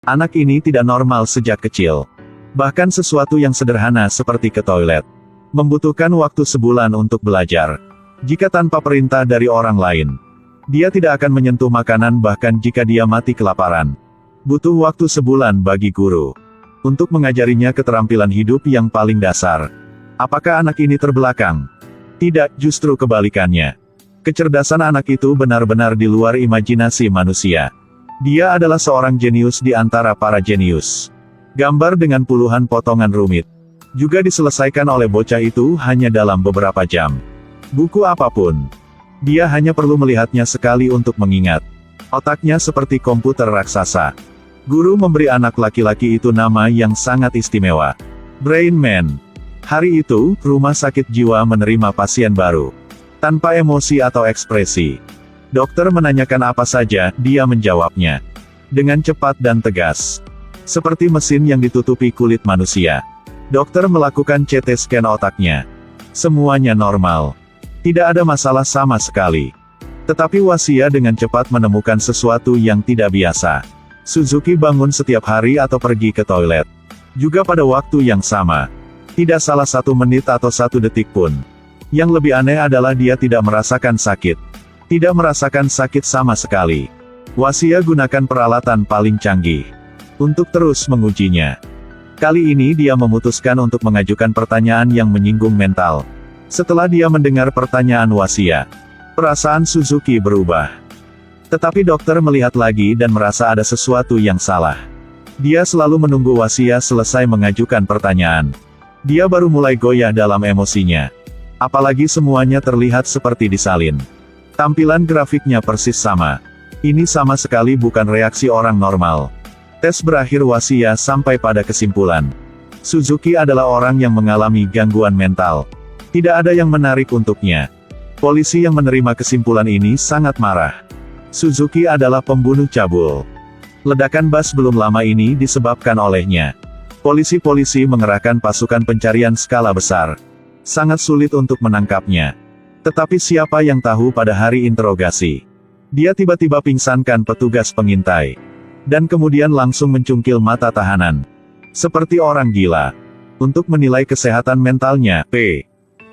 Anak ini tidak normal sejak kecil. Bahkan sesuatu yang sederhana seperti ke toilet membutuhkan waktu sebulan untuk belajar. Jika tanpa perintah dari orang lain, dia tidak akan menyentuh makanan bahkan jika dia mati kelaparan. Butuh waktu sebulan bagi guru untuk mengajarinya keterampilan hidup yang paling dasar. Apakah anak ini terbelakang? Tidak, justru kebalikannya. Kecerdasan anak itu benar-benar di luar imajinasi manusia. Dia adalah seorang jenius di antara para jenius. Gambar dengan puluhan potongan rumit juga diselesaikan oleh bocah itu hanya dalam beberapa jam. Buku apapun, dia hanya perlu melihatnya sekali untuk mengingat. Otaknya seperti komputer raksasa. Guru memberi anak laki-laki itu nama yang sangat istimewa, Brain Man. Hari itu, rumah sakit jiwa menerima pasien baru. Tanpa emosi atau ekspresi, dokter menanyakan apa saja, dia menjawabnya dengan cepat dan tegas, seperti mesin yang ditutupi kulit manusia. Dokter melakukan CT scan otaknya. Semuanya normal. Tidak ada masalah sama sekali. Tetapi Wasia dengan cepat menemukan sesuatu yang tidak biasa. Suzuki bangun setiap hari atau pergi ke toilet juga pada waktu yang sama. Tidak salah 1 menit atau 1 detik pun. Yang lebih aneh adalah dia tidak merasakan sakit. Tidak merasakan sakit sama sekali. Wasia gunakan peralatan paling canggih untuk terus mengujinya. Kali ini dia memutuskan untuk mengajukan pertanyaan yang menyinggung mental. Setelah dia mendengar pertanyaan Wasia, perasaan Suzuki berubah. Tetapi dokter melihat lagi dan merasa ada sesuatu yang salah. Dia selalu menunggu Wasia selesai mengajukan pertanyaan. Dia baru mulai goyah dalam emosinya. Apalagi semuanya terlihat seperti disalin. Tampilan grafiknya persis sama. Ini sama sekali bukan reaksi orang normal. Tes berakhir, Wasia sampai pada kesimpulan. Suzuki adalah orang yang mengalami gangguan mental. Tidak ada yang menarik untuknya. Polisi yang menerima kesimpulan ini sangat marah. Suzuki adalah pembunuh cabul. Ledakan bas belum lama ini disebabkan olehnya. Polisi-polisi mengerahkan pasukan pencarian skala besar. Sangat sulit untuk menangkapnya. Tetapi siapa yang tahu pada hari interogasi, dia tiba-tiba pingsankan petugas pengintai. Dan kemudian langsung mencungkil mata tahanan. Seperti orang gila. Untuk menilai kesehatan mentalnya,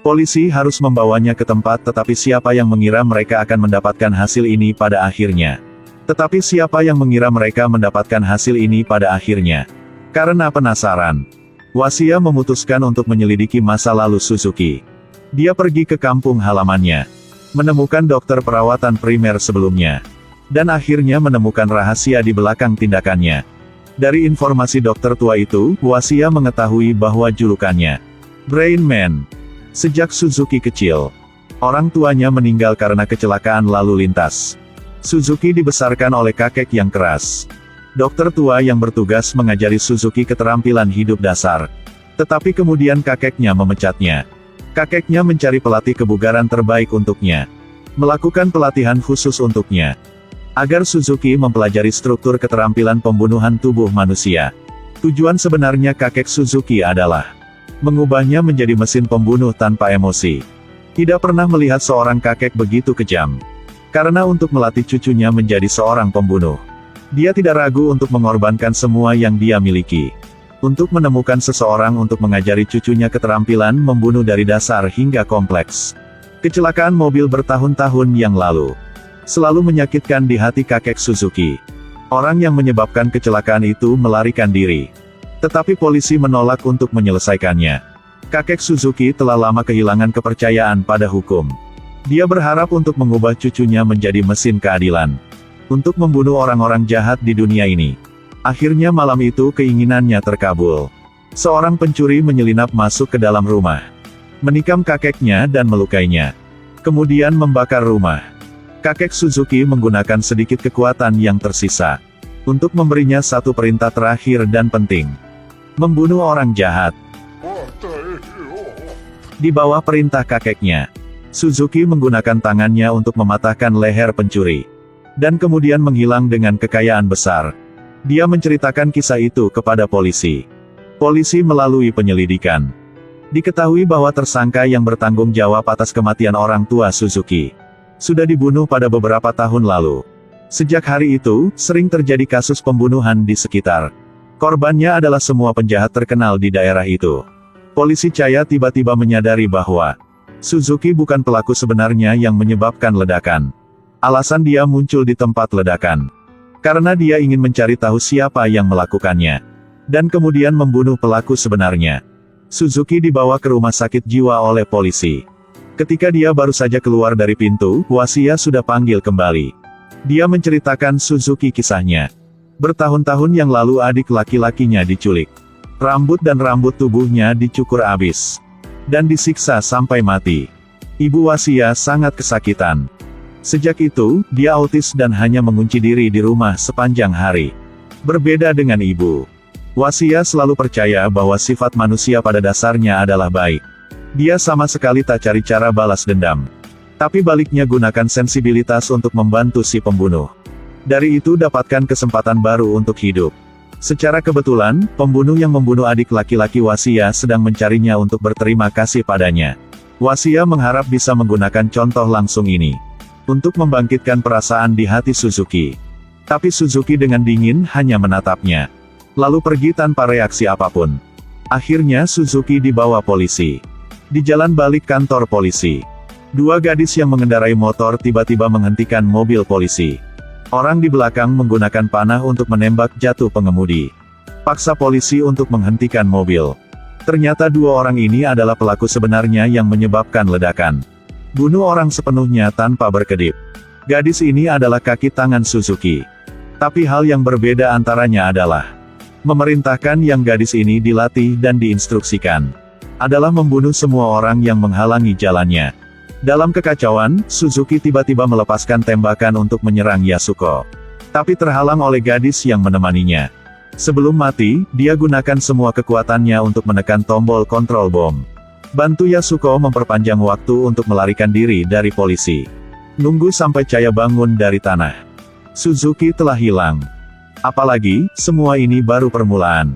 polisi harus membawanya ke tempat, tetapi siapa yang mengira mereka akan mendapatkan hasil ini pada akhirnya? Tetapi siapa yang mengira mereka mendapatkan hasil ini pada akhirnya? Karena penasaran, Wasia memutuskan untuk menyelidiki masa lalu Suzuki. Dia pergi ke kampung halamannya, menemukan dokter perawatan primer sebelumnya. Dan akhirnya menemukan rahasia di belakang tindakannya. Dari informasi dokter tua itu, Wasia mengetahui bahwa julukannya Brain Man. Sejak Suzuki kecil, orang tuanya meninggal karena kecelakaan lalu lintas. Suzuki dibesarkan oleh kakek yang keras. Dokter tua yang bertugas mengajari Suzuki keterampilan hidup dasar. Tetapi kemudian kakeknya memecatnya. Kakeknya mencari pelatih kebugaran terbaik untuknya. Melakukan pelatihan khusus untuknya. Agar Suzuki mempelajari struktur keterampilan pembunuhan tubuh manusia. Tujuan sebenarnya kakek Suzuki adalah mengubahnya menjadi mesin pembunuh tanpa emosi. Tidak pernah melihat seorang kakek begitu kejam. Karena untuk melatih cucunya menjadi seorang pembunuh, dia tidak ragu untuk mengorbankan semua yang dia miliki. Untuk menemukan seseorang untuk mengajari cucunya keterampilan membunuh dari dasar hingga kompleks. Kecelakaan mobil bertahun-tahun yang lalu selalu menyakitkan di hati kakek Suzuki. Orang yang menyebabkan kecelakaan itu melarikan diri. Tetapi polisi menolak untuk menyelesaikannya. Kakek Suzuki telah lama kehilangan kepercayaan pada hukum. Dia berharap untuk mengubah cucunya menjadi mesin keadilan. Untuk membunuh orang-orang jahat di dunia ini. Akhirnya malam itu keinginannya terkabul. Seorang pencuri menyelinap masuk ke dalam rumah. Menikam kakeknya dan melukainya. Kemudian membakar rumah. Kakek Suzuki menggunakan sedikit kekuatan yang tersisa untuk memberinya satu perintah terakhir dan penting. Membunuh orang jahat. Di bawah perintah kakeknya, Suzuki menggunakan tangannya untuk mematahkan leher pencuri. Dan kemudian menghilang dengan kekayaan besar. Dia menceritakan kisah itu kepada polisi. Polisi melalui penyelidikan. Diketahui bahwa tersangka yang bertanggung jawab atas kematian orang tua Suzuki sudah dibunuh pada beberapa tahun lalu. Sejak hari itu, sering terjadi kasus pembunuhan di sekitar. Korbannya adalah semua penjahat terkenal di daerah itu. Polisi Chaya tiba-tiba menyadari bahwa Suzuki bukan pelaku sebenarnya yang menyebabkan ledakan. Alasan dia muncul di tempat ledakan karena dia ingin mencari tahu siapa yang melakukannya, dan kemudian membunuh pelaku sebenarnya. Suzuki dibawa ke rumah sakit jiwa oleh polisi. Ketika dia baru saja keluar dari pintu, Wasia sudah panggil kembali. Dia menceritakan Suzuki kisahnya. Bertahun-tahun yang lalu adik laki-lakinya diculik. Rambut dan rambut tubuhnya dicukur habis. Dan disiksa sampai mati. Ibu Wasia sangat kesakitan. Sejak itu, dia autis dan hanya mengunci diri di rumah sepanjang hari. Berbeda dengan ibu, Wasia selalu percaya bahwa sifat manusia pada dasarnya adalah baik. Dia sama sekali tak cari cara balas dendam. Tapi baliknya gunakan sensibilitas untuk membantu si pembunuh. Dari itu dapatkan kesempatan baru untuk hidup. Secara kebetulan, pembunuh yang membunuh adik laki-laki Wasia sedang mencarinya untuk berterima kasih padanya. Wasia mengharap bisa menggunakan contoh langsung ini untuk membangkitkan perasaan di hati Suzuki. Tapi Suzuki dengan dingin hanya menatapnya, lalu pergi tanpa reaksi apapun. Akhirnya Suzuki dibawa polisi. Di jalan balik kantor polisi, dua gadis yang mengendarai motor tiba-tiba menghentikan mobil polisi. Orang di belakang menggunakan panah untuk menembak jatuh pengemudi. Paksa polisi untuk menghentikan mobil. Ternyata dua orang ini adalah pelaku sebenarnya yang menyebabkan ledakan. Bunuh orang sepenuhnya tanpa berkedip. Gadis ini adalah kaki tangan Suzuki. Tapi hal yang berbeda antaranya adalah memerintahkan yang gadis ini dilatih dan diinstruksikan adalah membunuh semua orang yang menghalangi jalannya. Dalam kekacauan, Suzuki tiba-tiba melepaskan tembakan untuk menyerang Yasuko. Tapi terhalang oleh gadis yang menemaninya. Sebelum mati, dia gunakan semua kekuatannya untuk menekan tombol kontrol bom. Bantu Yasuko memperpanjang waktu untuk melarikan diri dari polisi. Nunggu sampai Chaya bangun dari tanah. Suzuki telah hilang. Apalagi, semua ini baru permulaan.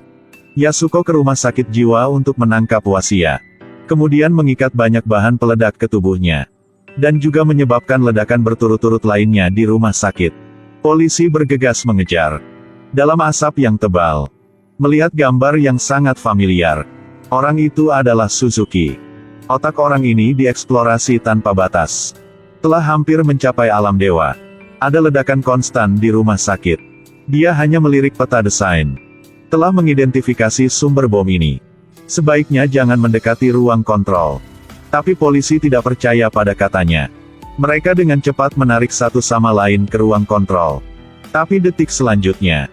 Yasuko ke rumah sakit jiwa untuk menangkap Wasia. Kemudian mengikat banyak bahan peledak ke tubuhnya. Dan juga menyebabkan ledakan berturut-turut lainnya di rumah sakit. Polisi bergegas mengejar. Dalam asap yang tebal. Melihat gambar yang sangat familiar. Orang itu adalah Suzuki. Otak orang ini dieksplorasi tanpa batas. Telah hampir mencapai alam dewa. Ada ledakan konstan di rumah sakit. Dia hanya melirik peta desain. Telah mengidentifikasi sumber bom ini. Sebaiknya jangan mendekati ruang kontrol. Tapi polisi tidak percaya pada katanya. Mereka dengan cepat menarik satu sama lain ke ruang kontrol. Tapi detik selanjutnya,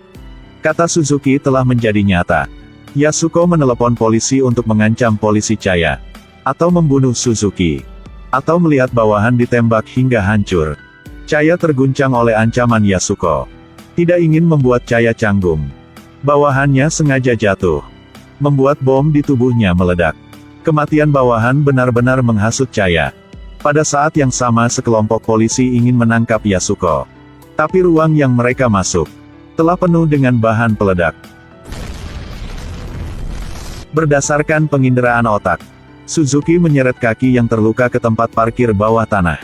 kata Suzuki telah menjadi nyata. Yasuko menelepon polisi untuk mengancam polisi Chaya. Atau membunuh Suzuki. Atau melihat bawahan ditembak hingga hancur. Chaya terguncang oleh ancaman Yasuko. Tidak ingin membuat Chaya canggung. Bawahannya sengaja jatuh. Membuat bom di tubuhnya meledak. Kematian bawahan benar-benar menghasut Chaya. Pada saat yang sama sekelompok polisi ingin menangkap Yasuko. Tapi ruang yang mereka masuk telah penuh dengan bahan peledak. Berdasarkan penginderaan otak, Suzuki menyeret kaki yang terluka ke tempat parkir bawah tanah.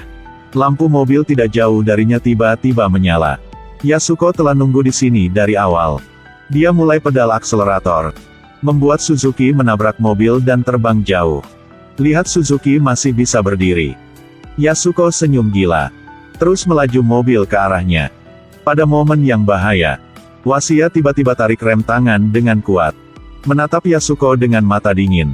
Lampu mobil tidak jauh darinya tiba-tiba menyala. Yasuko telah nunggu di sini dari awal. Dia mulai pedal akselerator. Membuat Suzuki menabrak mobil dan terbang jauh. Lihat Suzuki masih bisa berdiri. Yasuko senyum gila. Terus melaju mobil ke arahnya. Pada momen yang bahaya, Wasia tiba-tiba tarik rem tangan dengan kuat. Menatap Yasuko dengan mata dingin.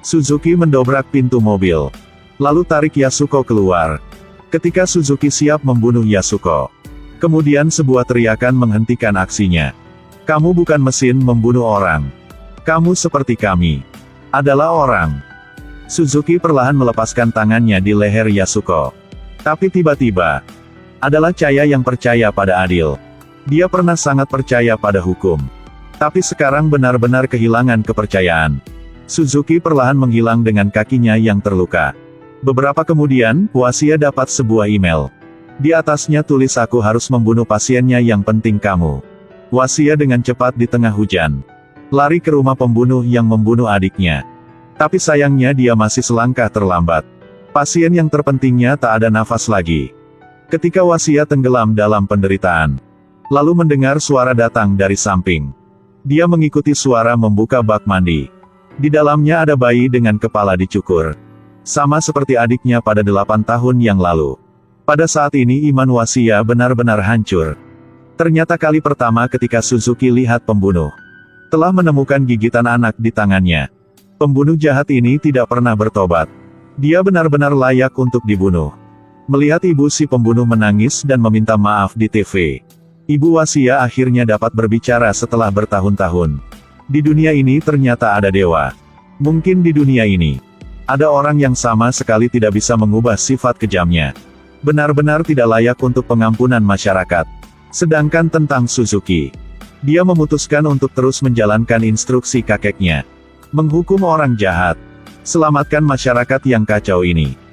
Suzuki mendobrak pintu mobil. Lalu tarik Yasuko keluar. Ketika Suzuki siap membunuh Yasuko. Kemudian sebuah teriakan menghentikan aksinya. Kamu bukan mesin membunuh orang. Kamu seperti kami. Adalah orang. Suzuki perlahan melepaskan tangannya di leher Yasuko. Tapi tiba-tiba, adalah Chaya yang percaya pada adil. Dia pernah sangat percaya pada hukum. Tapi sekarang benar-benar kehilangan kepercayaan. Suzuki perlahan menghilang dengan kakinya yang terluka. Beberapa kemudian, Wasia dapat sebuah email. Di atasnya tulis aku harus membunuh pasiennya yang penting kamu. Wasia dengan cepat di tengah hujan. Lari ke rumah pembunuh yang membunuh adiknya. Tapi sayangnya dia masih selangkah terlambat. Pasien yang terpentingnya tak ada nafas lagi. Ketika Wasia tenggelam dalam penderitaan, lalu mendengar suara datang dari samping. Dia mengikuti suara membuka bak mandi. Di dalamnya ada bayi dengan kepala dicukur. Sama seperti adiknya pada 8 tahun yang lalu. Pada saat ini iman Wasia benar-benar hancur. Ternyata kali pertama ketika Suzuki lihat pembunuh telah menemukan gigitan anak di tangannya. Pembunuh jahat ini tidak pernah bertobat. Dia benar-benar layak untuk dibunuh. Melihat ibu si pembunuh menangis dan meminta maaf di TV, Ibu Wasia akhirnya dapat berbicara setelah bertahun-tahun. Di dunia ini ternyata ada dewa. Mungkin di dunia ini ada orang yang sama sekali tidak bisa mengubah sifat kejamnya. Benar-benar tidak layak untuk pengampunan masyarakat. Sedangkan tentang Suzuki, dia memutuskan untuk terus menjalankan instruksi kakeknya. Menghukum orang jahat. Selamatkan masyarakat yang kacau ini.